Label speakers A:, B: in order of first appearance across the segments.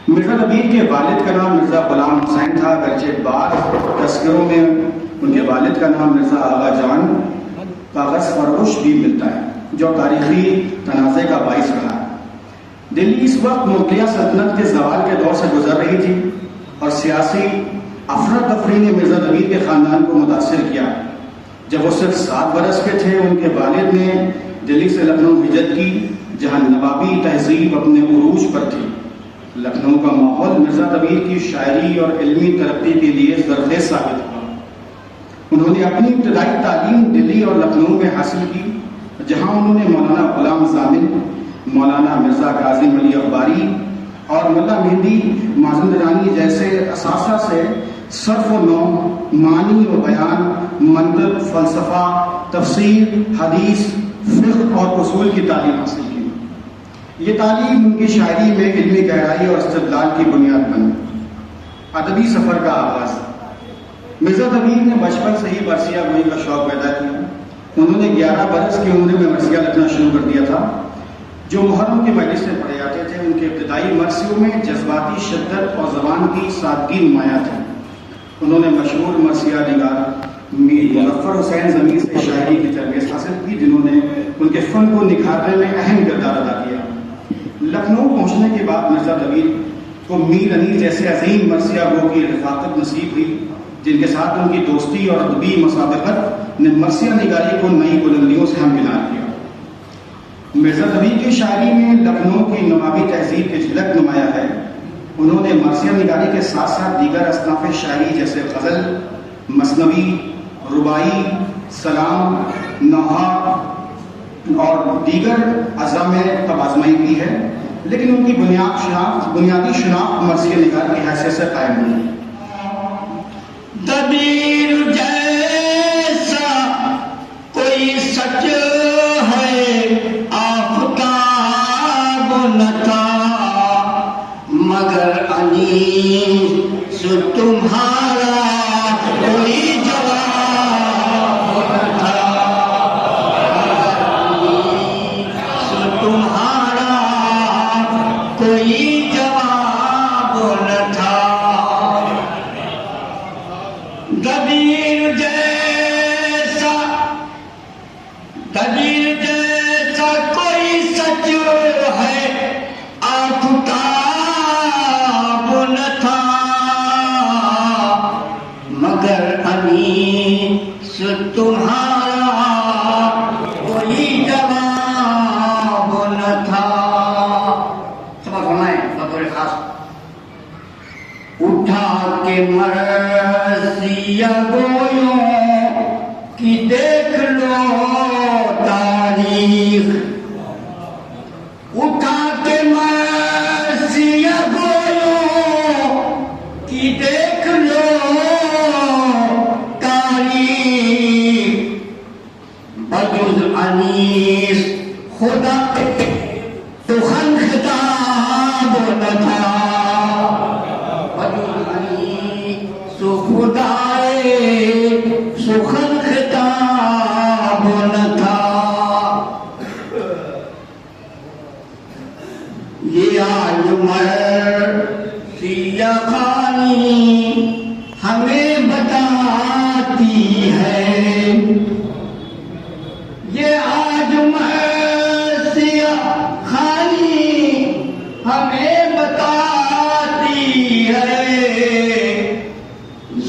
A: مرزا نبیل کے والد کا نام مرزا غلام حسین تھا، اگرچہ بعض تذکروں میں ان کے والد کا نام مرزا آغا جان کاغذ فروش بھی ملتا ہے، جو تاریخی تنازع کا باعث رہا ہے۔ دلی اس وقت مغلیہ سلطنت کے زوال کے دور سے گزر رہی تھی اور سیاسی افراتفری نے مرزا نبیل کے خاندان کو متاثر کیا۔ جب وہ صرف 7 برس کے تھے، ان کے والد نے دلی سے لکھنؤ ہجرت کی، جہاں نوابی تہذیب اپنے عروج پر تھی۔ لکھنؤ کا ماحول مرزا نبیل کی شاعری اور علمی ترقی کے لیے زرخیز ثابت ہوا۔ انہوں نے اپنی ابتدائی تعلیم دلی اور لکھنؤ میں حاصل کی، جہاں انہوں نے مولانا غلام زامن، مولانا مرزا کاظم علی اخباری اور ملا مہندی مازندرانی جیسے اساتذہ سے صرف و نحو، معنی و بیان، منطق، فلسفہ، تفسیر، حدیث، فقہ اور اصول کی تعلیم حاصل کی۔ یہ تعلیم ان کی شاعری میں علمی گہرائی اور استدلال کی بنیاد بنی۔ ادبی سفر کا آغاز۔ مرزا نبیل نے بچپن سے ہی مرثیہ گوئی کا شوق پیدا کیا۔ انہوں نے 11 برس کی عمر میں مرثیہ لکھنا شروع کر دیا تھا، جو محرم کی مجلس میں پڑھے جاتے تھے۔ ان کے ابتدائی مرثیوں میں جذباتی شدت اور زبان کی سادگی نمایاں تھی۔ انہوں نے مشہور مرثیہ نگار میر مظفر حسین ضمیر سے شاعری کی تربیت حاصل کی، جنہوں نے ان کے فن کو نکھارنے میں اہم کردار ادا کیا۔ لکھنؤ پہنچنے کے بعد مرزا نبیل کو میر انیس جیسے عظیم مرثیہ گو کی رفاقت نصیب ہوئی، جن کے ساتھ ان کی دوستی اور ادبی مسابقت نے مرثیہ نگاری کو نئی بلندیوں سے ہمکنار کیا۔ مرزا نبیل کی شاعری میں لکھنؤ کی نوابی تہذیب کی جھلک نمایاں ہے۔ انہوں نے مرثیہ نگاری کے ساتھ ساتھ دیگر اصناف شاعری جیسے غزل، مثنوی، رباعی، سلام، نوحہ اور دیگر اجزاء میں اب آزمائی کی ہے، لیکن ان کی بنیادی شناخت مرثیہ نگار کی حیثیت سے قائم ہوئی۔
B: دبیر جیسا کوئی سچ ہے آفتاب نہ تھا، مگر انیس تمہارا کوئی جواب نہ تھا، انیس تمہارا کوئی جواب نہ تھا۔ دبیر جیسا کوئی سچ ہے آفتاب نہ تھا، مگر انیس تمہارا کوئی جواب نہ تھا۔ سبق فرمائیں بطور خاص۔ اٹھا کے مرثیہ گویوں کی دیکھ لو تاریخ، اٹھا کے مرثیہ گویوں کی دیکھ لو تاریخ، بجز انیس خدا سخن خطاب نہ تھا، خدائے سخن خطاب نہ تھا۔ یہ آج مرثیہ خوانی ہمیں بتاتی ہے، یہ آج مرثیہ خوانی ہمیں بتاتی ہے،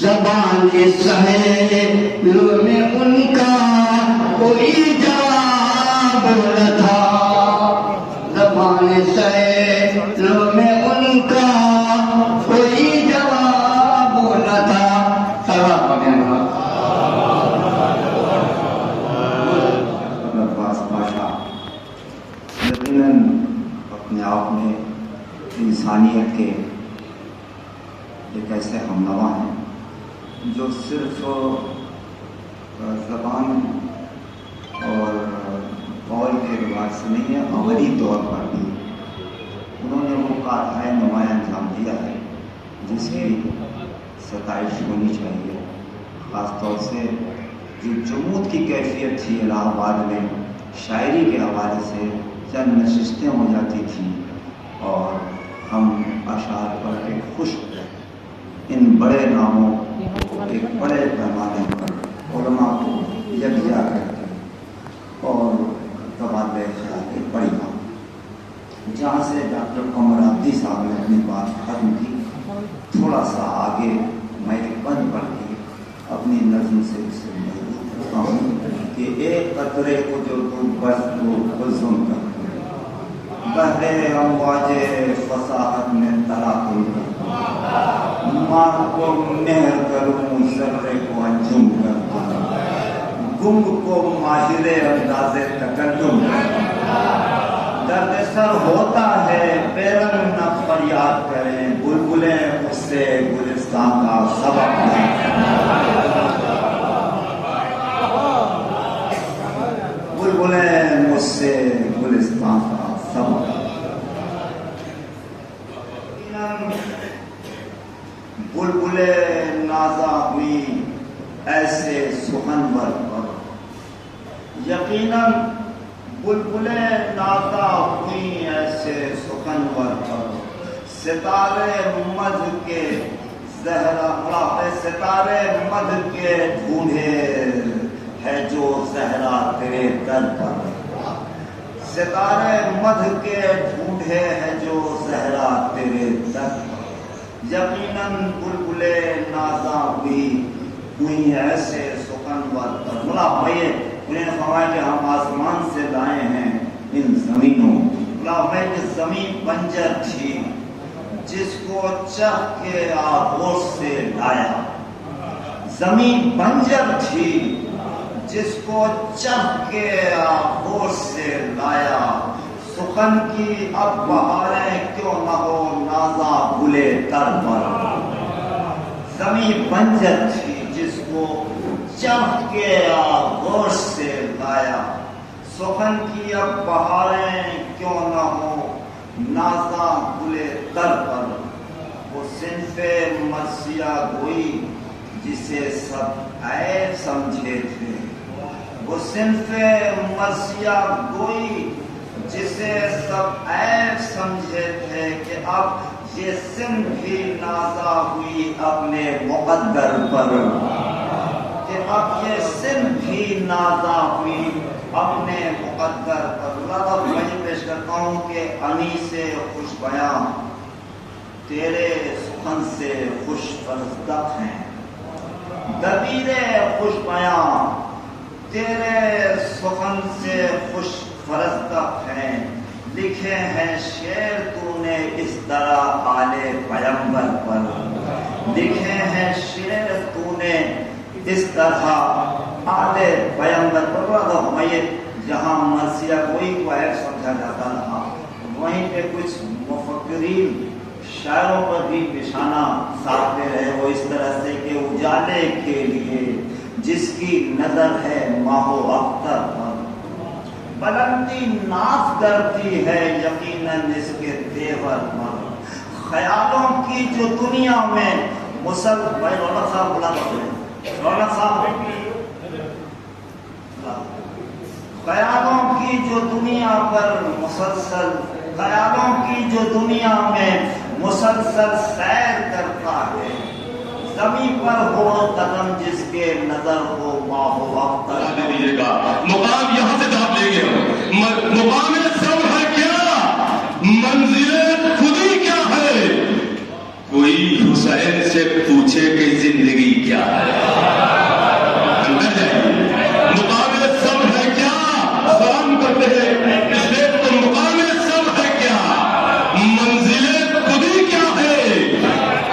B: زبان سہیلوں میں ان کا کوئی جواب نہ تھا، زبان سہیلوں میں ان کا کوئی جواب نہ تھا۔
C: عباس بادشاہ یقیناً اپنے آپ میں انسانیت کے ایک ایسے ہمنوا ہیں جو صرف زبان اور قول کے رواج سے نہیں ہے، عملی طور پر بھی انہوں نے وہ کارنامہ نمایاں انجام دیا ہے جس کی ستائش ہونی چاہیے۔ خاص طور سے جو جمود کی کیفیت تھی الہ آباد میں شاعری کے حوالے سے چند نشستیں ہو جاتی تھیں اور ہم اشعار پر ایک خوش ان بڑے ناموں ایک بڑے پیمانے پر علماء کو یکجا کرتے اور تبادلہ خیال کے بڑی بات جہاں سے ڈاکٹر قمر عبدی صاحب نے اپنی بات ختم کی، تھوڑا سا آگے میں ایک بند پڑھ کے اپنی نظم سے اسے محدود کرتا ہوں کہ ایک قطرے کو جو تم بس کو بزم کر بہرے امواج فصاحت میں تلاقل کر ماں کو مہر کروں ذرے کو انجم کر گم کو ماہر انداز تکلم درد سر ہوتا ہے پیرن نہ فریاد کریں بلبلیں اس سے گلستان کا سبق بلبلیں مجھ سے گلستان کا سبق بلبلیں نازا ہوئی ایسے سخنور پر یقیناً بلبلیں نازا ہوئی ایسے سخنور پر ستارے مدھ کے زہرا ستارے مدھ کے ڈھونڈے ہے جو زہرا تیرے در پر ستارے مدھ کے ڈھونڈے ہے جو زہرا تیرے در پر یقیناً بلبلیں نازا ہوئی ایسے سخنور پر ملا بھائی انہیں نے فرمایا کہ ہم آسمان سے لائے ہیں ان زمینوں ملا بھائی کہ زمین بنجر تھی جس کو چہ کے آغوش سے لایا زمین بنجر تھی جس کو چہ کے آغوش سے لایا سخن کی اب بہاریں کیوں نہ ہو نازا گلے تر پر زمین بنجر تھی جس کو چہ کے آغوش سے لایا سخن کی اب بہاریں کیوں نہ ہو نازا گلے تر پر وہ صنف مرثیہ گوئی جسے سب عیب سمجھے تھے وہ صنف مرثیہ گوئی جسے سب عیب سمجھے تھے کہ اب یہ صنف بھی نازا ہوئی اپنے مقدر پر کہ اب یہ صنف بھی نازا ہوئی اپنے مقدر پر اللہ میں پیش کرتا ہوں کہ انیس خوش بیاں تیرے سخن سے خوش فرزدق ہیں دبیر خوش بیاں تیرے سخن سے خوش فرزدق ہیں لکھے ہیں شعر تو نے اس طرح آل پیغمبر پر لکھے ہیں شعر تو نے اس طرح آل پیغمبر پر میں جہاں مرثیہ کوئی کو عیب سمجھا جاتا تھا وہیں پہ کچھ مفکرین شاعروں پر بھی نشانہ ساتھتے رہے وہ اس طرح سے کہ اجالے کے لیے جس کی نظر ہے ماہ و اختر پر بلندی ناز کرتی ہے یقیناً اس کے تیور پر خیالوں کی جو دنیا میں مسلسل بھائی رونق صاحب بلا رہے رونق صاحب خیالوں کی جو دنیا پر مسلسل خیالوں کی جو دنیا میں مسلسل سیر کرتا ہے زمین پر ہو قدم جس کے نظر ہو ماہ و اختر
D: دیجیے گا مقام یہاں سے آپ لیں گے مقام سب ہے کیا منزل خودی کیا ہے کوئی حسین سے پوچھے کہ زندگی کیا ہے مقام سب ہے کیا سلام کرتے ہیں تو مقام سب ہے کیا منزل خودی کیا ہے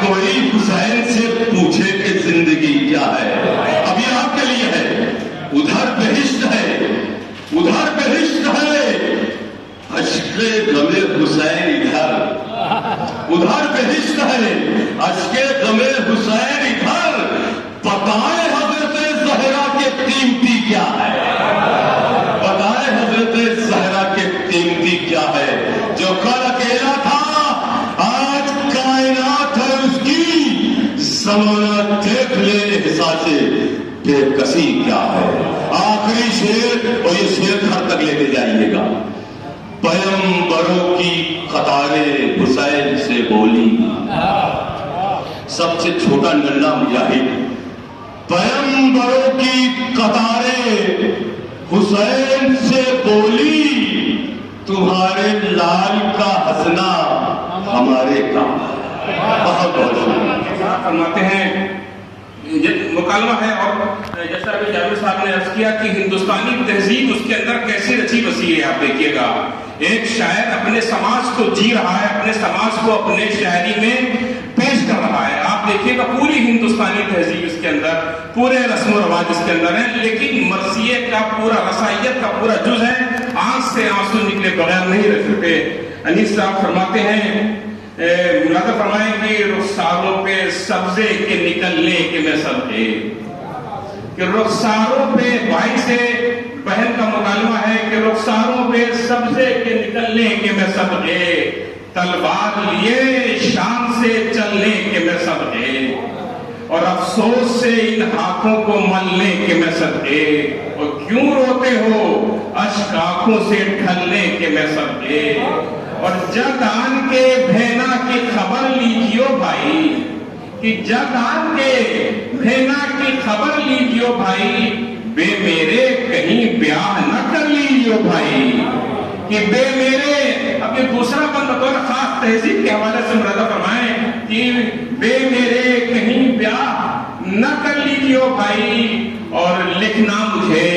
D: کوئی حسین سے پوچھے کہ زندگی کیا ہے ابھی آپ کے لیے ہے ادھر بہشت ہے ادھر بہشت ہے اشک غم حسین ادھر ادھر بہشت ہے اشک غم حسین ادھر بتائے حضرت زہرا کے قیمتی کیا ہے بتائے حضرت زہرا کے قیمتی کیا ہے جو کل اکیلا تھا آج کائنات ہے اس کی زمانہ دیکھ لے احساس بے کسی کیا ہے آخری شعر اور یہ شعر گھر تک لے کے جائیے گا پیغمبروں کی قطار حسین سے سب سے چھوٹا ننھا مجاہد، پیغمبروں کی قطاریں حسین سے بولی، تمہارے لال کا ہنسنا ہمارے کام۔ بہت بہت شکریہ۔
E: فرماتے ہیں یہ مکالمہ ہے، اور جیسا ابھی جابر صاحب نے عرض کیا کہ ہندوستانی تہذیب اس کے اندر کیسی رچی بسی ہے۔ آپ دیکھیے گا ایک شاعر اپنے سماج کو جی رہا ہے، اپنے سماج کو اپنے شاعری میں پیش کر رہا ہے۔ آپ دیکھیے گا پوری ہندوستانی تہذیب اس کے اندر، پورے رسم و رواج اس کے اندر ہیں، لیکن مرثیے کا پورا رسائیت کا پورا جز ہے، آنکھ سے آنسو نکلے بغیر نہیں رہ سکتے۔ انیس صاحب فرماتے ہیں، ملازہ فرمائیں کہ رخساروں پہ سبزے کے نکلنے کے میں صدقے، کہ رخساروں پہ بھائی سے بہن کا مکالمہ ہے کہ رخساروں پہ سبزے کے نکلنے کے میں صدقے، تلوار لیے شان سے چلنے کے میں صدقے، اور افسوس سے ان ہاتھوں کو ملنے کے میں صدقے، اور کیوں روتے ہو اشک آنکھوں سے ڈھلنے کے میں صدقے، اور جگ آن کے بھینا کی خبر لیجیو بھائی، کہ جگ آن کے بھینا کی خبر لیجیو بھائی، بے میرے کہیں بیاہ نہ کر لیجیو بھائی، کہ بے میرے، اب یہ دوسرا بند بطور خاص تہذیب کے حوالے سے مرادہ فرمائیں کہ بے میرے کہیں بیاہ نہ کر لیجیو بھائی، اور لکھنا مجھے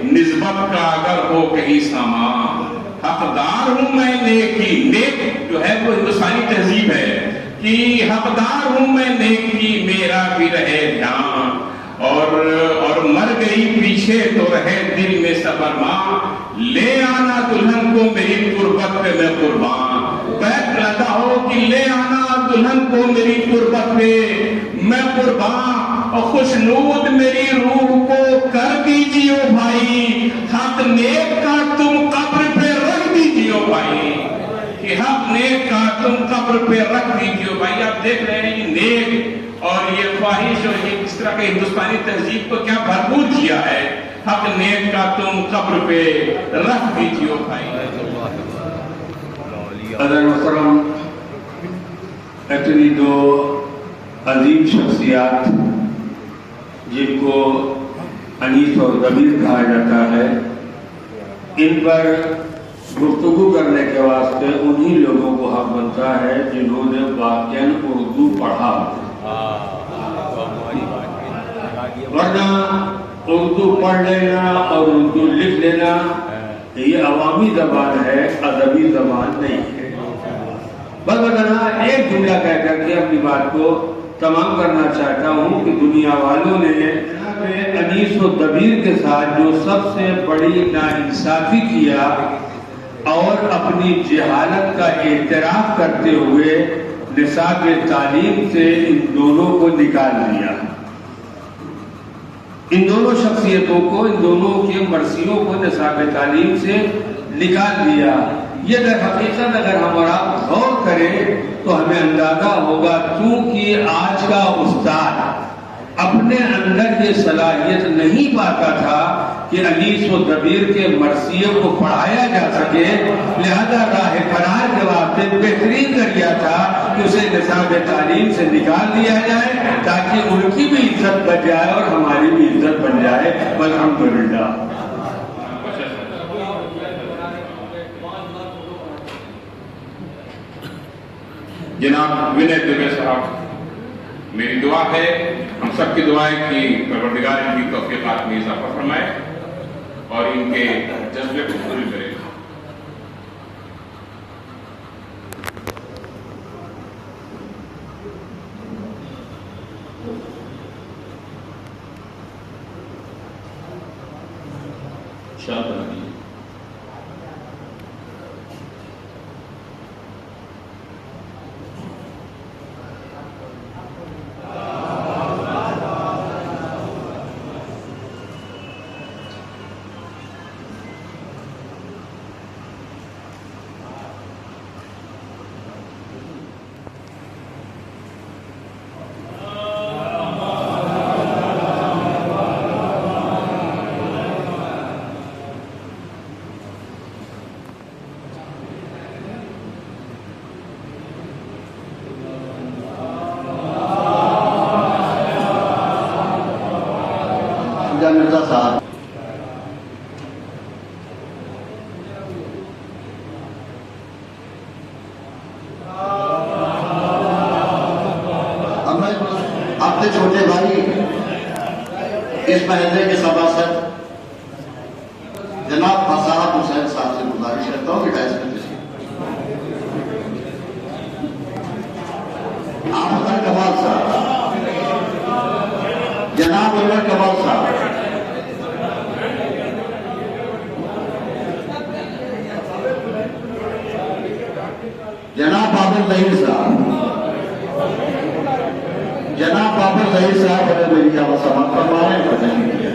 E: نسبت کا اگر ہو کہیں سامان، حقدار ہوں میں نیکی، نیک جو ہے وہ ہندوستانی تہذیب ہے کہ حقدار ہوں میں نیکی، میرا بھی رہے دھیان، اور مر گئی پیچھے تو رہے دل میں صبر ماں، لے آنا دلہن کو میری قربت پہ میں قربان، بیت لگا ہو کہ لے آنا دلہن کو میری قربت پہ میں قربان، اور خوشنود میری روح کو کر دیجیو بھائی، حق نیک کا تم قبر پہ رکھ دیجیو بھائی، کہ حق نیک کا تم قبر پہ رکھ دیجیو بھائی۔ آپ دیکھ رہے ہیں یہ نیک اور یہ خواہش اور یہ کس طرح کے ہندوستانی تہذیب کو کیا بھرپور کیا ہے، حق نیک کا تم قبر پہ رکھ دیجیو بھائی۔
F: قدر محترم، اتنی دو عظیم شخصیات جن کو انیس اور ضمیر کہا جاتا ہے، ان پر گفتگو کرنے کے واسطے انہی لوگوں کو حق بنتا ہے جنہوں نے واقعاً اردو پڑھا، ورنہ اردو پڑھ لینا اور اردو لکھ لینا یہ عوامی زبان ہے، ادبی زبان نہیں ہے۔ بس بدنا ایک جملہ کہہ کر کے اپنی بات کو تمام کرنا چاہتا ہوں کہ دنیا والوں نے انیس و ضمیر کے ساتھ جو سب سے بڑی ناانصافی کیا اور اپنی جہالت کا اعتراف کرتے ہوئے نصاب تعلیم سے ان دونوں کو نکال دیا، ان دونوں شخصیتوں کو، ان دونوں کے مرثیوں کو نصاب تعلیم سے نکال دیا۔ یہ در حقیقت اگر ہم اور آپ غور کریں تو ہمیں اندازہ ہوگا، کیونکہ آج کا استاد اپنے اندر یہ صلاحیت نہیں پاتا تھا کہ انیس و ضمیر کے مرثیے کو پڑھایا جا سکے، لہذا راہ فرار کے واسطے بہترین ذریعہ تھا کہ اسے نصاب تعلیم سے نکال دیا جائے تاکہ ان کی بھی عزت بچ جائے اور ہماری بھی عزت بن جائے۔ الحمدللہ۔
E: جناب ونے دوبے صاحب، میری دعا ہے، ہم سب کی دعا ہے کہ پروردگار ان کی توفیقات میں اضافہ فرمائے اور ان کے جذبے کو پوری کرے۔ شاہ
B: رضا صاحب. اب میں اپنے چھوٹے بھائی اس محلے کے سباسد جناب اصحاب حسین صاحب سے گزارش کرتا ہوں کہ ڈائس میں تشریف. عامر کمال صاحب، جناب عمر کمال صاحب، جناب بابر ظہیر صاحب، جناب بابر ظہیر صاحب میری آواز سماعت فرما رہے ہیں.